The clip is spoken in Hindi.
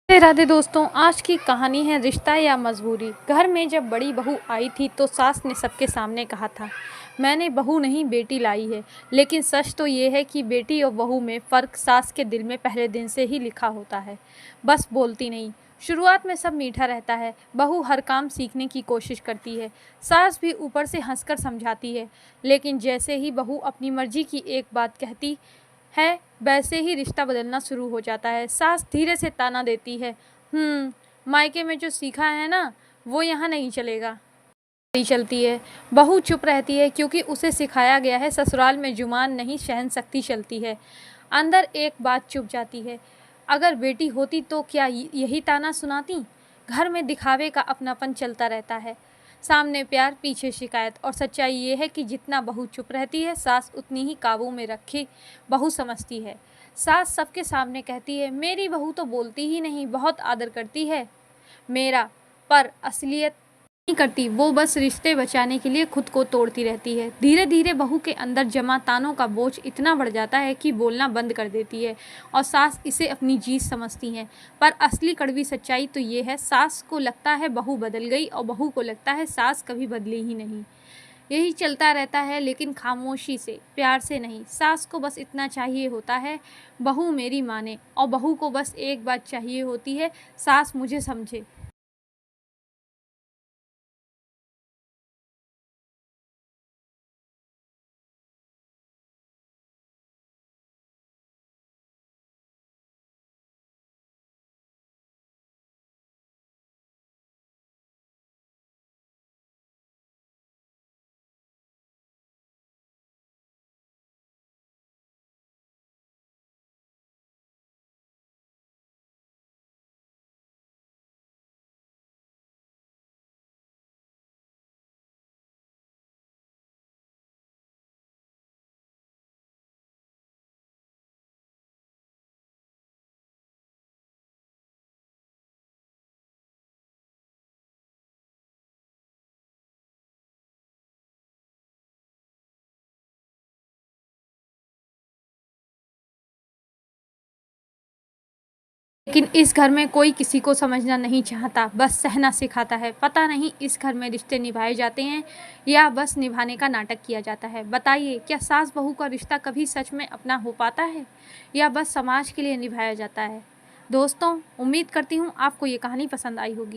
राधे राधे दोस्तों, आज की कहानी है रिश्ता या मजबूरी। घर में जब बड़ी बहू आई थी तो सास ने सबके सामने कहा था, मैंने बहू नहीं बेटी लाई है। लेकिन सच तो ये है कि बेटी और बहू में फ़र्क सास के दिल में पहले दिन से ही लिखा होता है, बस बोलती नहीं। शुरुआत में सब मीठा रहता है, बहू हर काम सीखने की कोशिश करती है, सास भी ऊपर से हंसकर समझाती है। लेकिन जैसे ही बहू अपनी मर्जी की एक बात कहती है, वैसे ही रिश्ता बदलना शुरू हो जाता है। सास धीरे से ताना देती है, मायके में जो सीखा है ना, वो यहाँ नहीं चलेगा। नहीं चलती है। बहू चुप रहती है क्योंकि उसे सिखाया गया है ससुराल में जुबान नहीं सहनशक्ति चलती है। अंदर एक बात चुप जाती है, अगर बेटी होती तो क्या यही ताना सुनाती। घर में दिखावे का अपनापन चलता रहता है, सामने प्यार पीछे शिकायत। और सच्चाई ये है कि जितना बहू चुप रहती है, सास उतनी ही काबू में रखी बहू समझती है। सास सबके सामने कहती है, मेरी बहू तो बोलती ही नहीं, बहुत आदर करती है मेरा, पर असलियत नहीं करती। वो बस रिश्ते बचाने के लिए खुद को तोड़ती रहती है। धीरे धीरे बहू के अंदर जमा तानों का बोझ इतना बढ़ जाता है कि बोलना बंद कर देती है और सास इसे अपनी जीत समझती है। पर असली कड़वी सच्चाई तो ये है, सास को लगता है बहू बदल गई और बहू को लगता है सास कभी बदली ही नहीं। यही चलता रहता है, लेकिन खामोशी से, प्यार से नहीं। सास को बस इतना चाहिए होता है, बहू मेरी माने, और बहू को बस एक बात चाहिए होती है, सास मुझे समझे। लेकिन इस घर में कोई किसी को समझना नहीं चाहता, बस सहना सिखाता है। पता नहीं इस घर में रिश्ते निभाए जाते हैं या बस निभाने का नाटक किया जाता है। बताइए, क्या सास बहू का रिश्ता कभी सच में अपना हो पाता है या बस समाज के लिए निभाया जाता है। दोस्तों, उम्मीद करती हूँ आपको ये कहानी पसंद आई होगी।